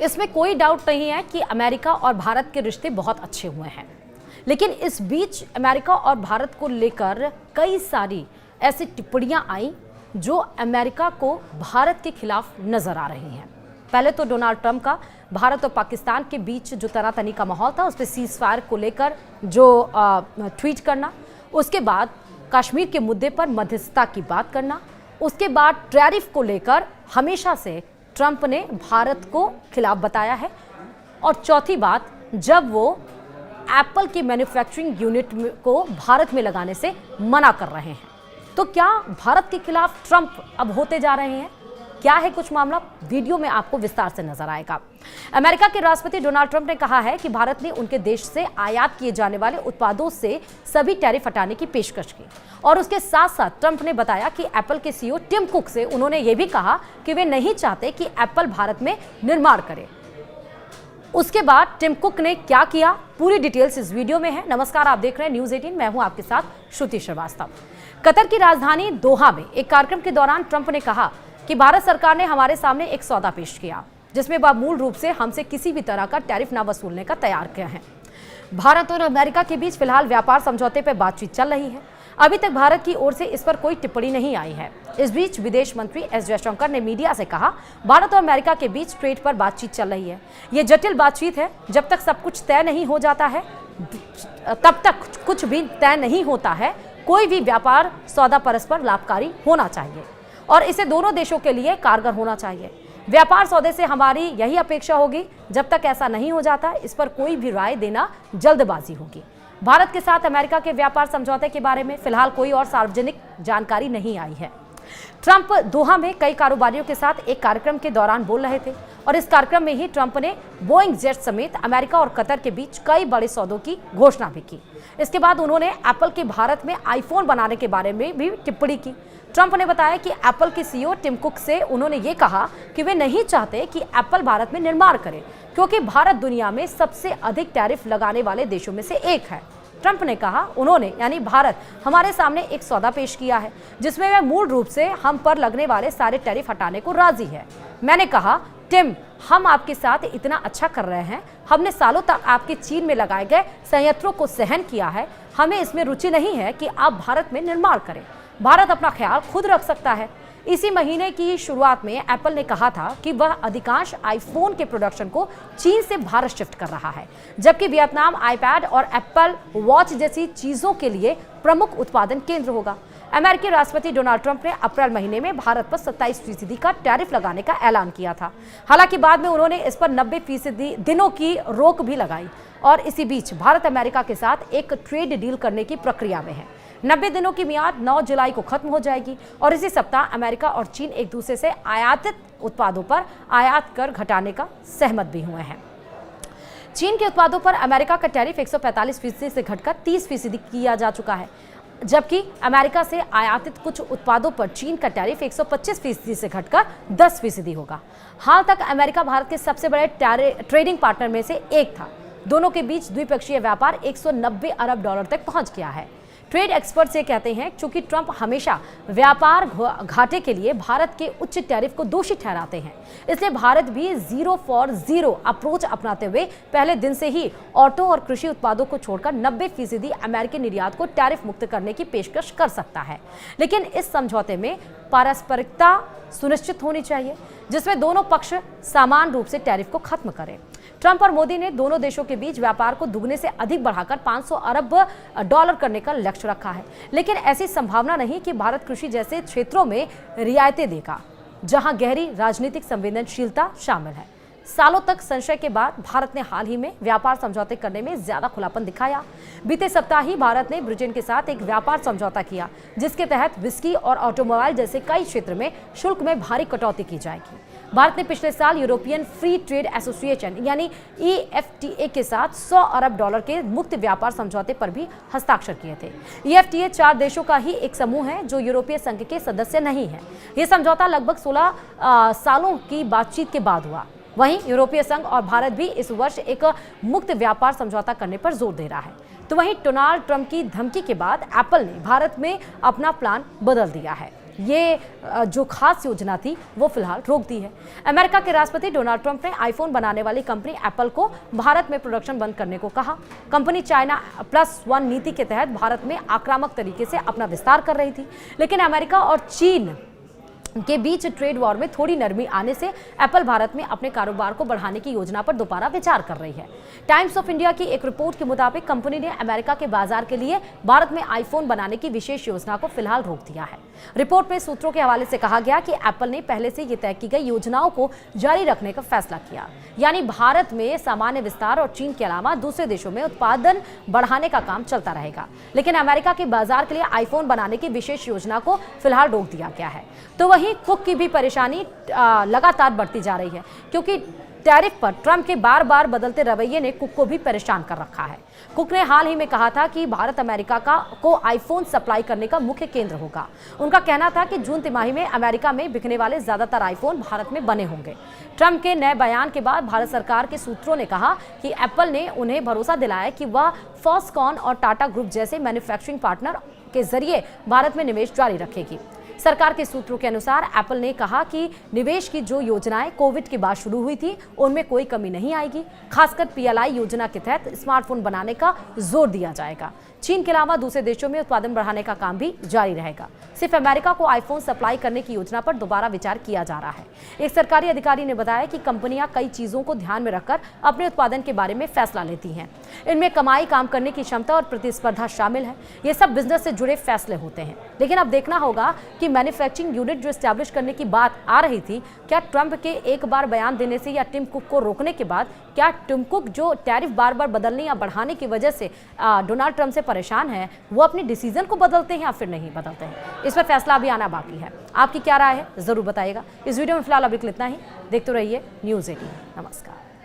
इसमें कोई डाउट नहीं है कि अमेरिका और भारत के रिश्ते बहुत अच्छे हुए हैं, लेकिन इस बीच अमेरिका और भारत को लेकर कई सारी ऐसी टिप्पणियां आई जो अमेरिका को भारत के खिलाफ नजर आ रही हैं। पहले तो डोनाल्ड ट्रंप का भारत और पाकिस्तान के बीच जो तनातनी का माहौल था, उस पर सीज फायर को लेकर जो ट्वीट करना, उसके बाद कश्मीर के मुद्दे पर मध्यस्थता की बात करना, उसके बाद टैरिफ को लेकर हमेशा से ट्रंप ने भारत को खिलाफ बताया है, और चौथी बात जब वो एप्पल की मैन्युफैक्चरिंग यूनिट को भारत में लगाने से मना कर रहे हैं। तो क्या भारत के खिलाफ ट्रंप अब होते जा रहे हैं? क्या है कुछ मामला, वीडियो में आपको विस्तार से नजर आएगा। अमेरिका के राष्ट्रपति डोनाल्ड ट्रंप ने कहा है कि भारत ने उनके देश से आयात किए जाने वाले उत्पादों से सभी टैरिफ हटाने की पेशकश की, और उसके साथ साथ ट्रंप ने बताया कि एप्पल के सीईओ टिम कुक से उन्होंने ये भी कहा कि वे नहीं चाहते कि एप्पल भारत में निर्माण करे। उसके बाद टिम कुक ने क्या किया, पूरी डिटेल्स इस वीडियो में है। नमस्कार, आप देख रहे हैं न्यूज़ 18, मैं हूं आपके साथ श्रुति श्रीवास्तव। कतर की राजधानी दोहा में एक कार्यक्रम के दौरान ट्रंप ने कहा कि भारत सरकार ने हमारे सामने एक सौदा पेश किया जिसमें वह मूल रूप से हमसे किसी भी तरह का टैरिफ न वसूलने का तैयार किया है। भारत और अमेरिका के बीच फिलहाल व्यापार समझौते पर बातचीत चल रही है। अभी तक भारत की ओर से इस पर कोई टिप्पणी नहीं आई है। इस बीच विदेश मंत्री एस जयशंकर ने मीडिया से कहा, भारत और अमेरिका के बीच ट्रेड पर बातचीत चल रही है। ये जटिल बातचीत है, जब तक सब कुछ तय नहीं हो जाता है तब तक कुछ भी तय नहीं होता है। कोई भी व्यापार सौदा परस्पर लाभकारी होना चाहिए और इसे दोनों देशों के लिए कारगर होना चाहिए। व्यापार सौदे से हमारी यही अपेक्षा होगी। जब तक ऐसा नहीं हो जाता, इस पर कोई भी राय देना जल्दबाजी होगी। भारत के साथ अमेरिका के व्यापार समझौते के बारे में फिलहाल कोई और सार्वजनिक जानकारी नहीं आई है। ट्रंप दोहा में कई कारोबारियों के साथ एक कार्यक्रम के दौरान बोल रहे थे, और इस कार्यक्रम में ही ट्रंप ने बोइंग जेट समेत अमेरिका और कतर के बीच कई बड़े सौदों की घोषणा भी की। इसके बाद उन्होंने एप्पल के भारत में आईफोन बनाने के बारे में भी टिप्पणी की। ट्रंप ने बताया कि एप्पल के सीईओ टिम कुक से उन्होंने ये कहा कि वे नहीं चाहते कि एप्पल भारत में निर्माण करे, क्योंकि भारत दुनिया में सबसे अधिक टैरिफ लगाने वाले देशों में से एक है। ट्रंप ने कहा, उन्होंने यानी भारत हमारे सामने एक सौदा पेश किया है जिसमें वह मूल रूप से हम पर लगने वाले सारे टैरिफ हटाने को राजी है। मैंने कहा, टिम, हम आपके साथ इतना अच्छा कर रहे हैं। हमने सालों तक आपके चीन में लगाए गए संयंत्रों को सहन किया है। हमें इसमें रुचि नहीं है कि आप भारत में निर्माण करें। भारत अपना ख्याल खुद रख सकता है। इसी महीने की शुरुआत में एप्पल ने कहा था कि वह अधिकांश आईफोन के प्रोडक्शन को चीन से भारत शिफ्ट कर रहा है, जबकि वियतनाम आईपैड और एप्पल वॉच जैसी चीजों के लिए प्रमुख उत्पादन केंद्र होगा। अमेरिकी राष्ट्रपति डोनाल्ड ट्रंप ने अप्रैल महीने में भारत पर 27% का टैरिफ लगाने का ऐलान किया था। हालांकि बाद में उन्होंने इस पर 90% दिनों की रोक भी लगाई, और इसी बीच भारत अमेरिका के साथ एक ट्रेड डील करने की प्रक्रिया में है। 90 दिनों की मियाद 9 जुलाई को खत्म हो जाएगी, और इसी सप्ताह अमेरिका और चीन एक दूसरे से आयातित उत्पादों पर आयात कर घटाने का सहमत भी हुए हैं। चीन के उत्पादों पर अमेरिका का टैरिफ 145% से घटकर 30% किया जा चुका है, जबकि अमेरिका से आयातित कुछ उत्पादों पर चीन का टैरिफ 125% से घटकर 10% होगा। हाल तक अमेरिका भारत के सबसे बड़े ट्रेडिंग पार्टनर में से एक था। दोनों के बीच द्विपक्षीय व्यापार 190 अरब डॉलर तक पहुंच गया है। ट्रेड एक्सपर्ट्स ये कहते हैं, चूंकि ट्रंप हमेशा व्यापार घाटे के लिए भारत के उच्च टैरिफ को दोषी ठहराते हैं, इसलिए भारत भी जीरो फॉर जीरो अप्रोच अपनाते हुए पहले दिन से ही ऑटो और कृषि उत्पादों को छोड़कर 90% अमेरिकी निर्यात को टैरिफ मुक्त करने की पेशकश कर सकता है। लेकिन इस समझौते में पारस्परिकता सुनिश्चित होनी चाहिए, जिसमें दोनों पक्ष समान रूप से टैरिफ को खत्म करें। ट्रंप और मोदी ने दोनों देशों के बीच व्यापार को दुगने से अधिक बढ़ाकर 500 अरब डॉलर करने का लक्ष्य रखा है, लेकिन ऐसी संभावना नहीं कि भारत कृषि जैसे क्षेत्रों में रियायतें देगा, जहां गहरी राजनीतिक संवेदनशीलता शामिल है। सालों तक संशय के बाद भारत ने हाल ही में व्यापार समझौते करने में ज्यादा खुलापन दिखाया। बीते सप्ताह ही भारत ने ब्रिटेन के साथ एक व्यापार समझौता किया, जिसके तहत विस्की और ऑटोमोबाइल जैसे कई क्षेत्र में शुल्क में भारी कटौती की जाएगी। भारत ने पिछले साल यूरोपियन फ्री ट्रेड एसोसिएशन यानी EFTA के साथ 100 अरब डॉलर के मुक्त व्यापार समझौते पर भी हस्ताक्षर किए थे। EFTA 4 देशों का ही एक समूह है जो यूरोपीय संघ के सदस्य नहीं है। यह समझौता लगभग 16 सालों की बातचीत के बाद हुआ। वहीं यूरोपीय संघ और भारत भी इस वर्ष एक मुक्त व्यापार समझौता करने पर जोर दे रहा है। तो वहीं डोनाल्ड ट्रंप की धमकी के बाद एप्पल ने भारत में अपना प्लान बदल दिया है। ये जो खास योजना थी वो फिलहाल रोक दी है। अमेरिका के राष्ट्रपति डोनाल्ड ट्रंप ने आईफोन बनाने वाली कंपनी एप्पल को भारत में प्रोडक्शन बंद करने को कहा। कंपनी चाइना +1 नीति के तहत भारत में आक्रामक तरीके से अपना विस्तार कर रही थी, लेकिन अमेरिका और चीन के बीच ट्रेड वॉर में थोड़ी नरमी आने से एप्पल भारत में अपने कारोबार को बढ़ाने की योजना पर दोबारा विचार कर रही है। टाइम्स ऑफ इंडिया की एक रिपोर्ट के मुताबिक कंपनी ने अमेरिका के बाजार के लिए भारत में आईफोन बनाने की विशेष योजना को फिलहाल रोक दिया है। रिपोर्ट में सूत्रों के हवाले से कहा गया कि एप्पल ने पहले से ये तय की गई योजनाओं को जारी रखने का फैसला किया, यानी भारत में सामान्य विस्तार और चीन के अलावा दूसरे देशों में उत्पादन बढ़ाने का काम चलता रहेगा, लेकिन अमेरिका के बाजार के लिए आईफोन बनाने की विशेष योजना को फिलहाल रोक दिया गया है। तो वहीं कुक की भी परेशानी लगातार बढ़ती जा रही है, क्योंकि टैरिफ पर ट्रंप के बार बार बदलते रवैये ने कुक को भी परेशान कर रखा है। कुक ने हाल ही में कहा था कि भारत अमेरिका को आईफोन सप्लाई करने का मुख्य केंद्र होगा। उनका कहना था कि जून तिमाही में अमेरिका में बिकने वाले ज्यादातर आईफोन भारत में बने होंगे। ट्रंप के नए बयान के बाद भारत सरकार के सूत्रों ने कहा कि एप्पल ने उन्हें भरोसा दिलाया कि वह फॉक्सकॉन और टाटा ग्रुप जैसे मैन्युफैक्चरिंग पार्टनर के जरिए भारत में निवेश जारी रखेगी। सरकार के सूत्रों के अनुसार एप्पल ने कहा कि निवेश की जो योजनाएं कोविड के बाद शुरू हुई थी उनमें कोई कमी नहीं आएगी। खासकर पीएलआई योजना के तहत स्मार्टफोन बनाने का जोर दिया जाएगा। चीन के अलावा दूसरे देशों में उत्पादन बढ़ाने का काम भी जारी रहेगा। सिर्फ अमेरिका को आईफोन सप्लाई करने की योजना पर दोबारा विचार किया जा रहा है। एक सरकारी अधिकारी ने बताया कि कंपनियां कई चीजों को ध्यान में रखकर अपने उत्पादन के बारे में फैसला लेती हैं। इनमें कमाई, काम करने की क्षमता और प्रतिस्पर्धा शामिल है। ये सब बिजनेस से जुड़े फैसले होते हैं, लेकिन अब देखना होगा कि मैन्युफैक्चरिंग यूनिट जो एस्टैब्लिश करने की बात आ रही थी, क्या ट्रंप के एक बार बयान देने से या टिम कुक को रोकने के बाद क्या टिम कुक जो टैरिफ बार बार बदलने या बढ़ाने की वजह से डोनाल्ड ट्रंप से परेशान है, वो अपने डिसीजन को बदलते हैं या फिर नहीं बदलते हैं? इस पर फैसला अभी आना बाकी है। आपकी क्या राय है जरूर बताइएगा। इस वीडियो में फिलहाल अभी इतना ही। देखते रहिए न्यूज़ 18। नमस्कार।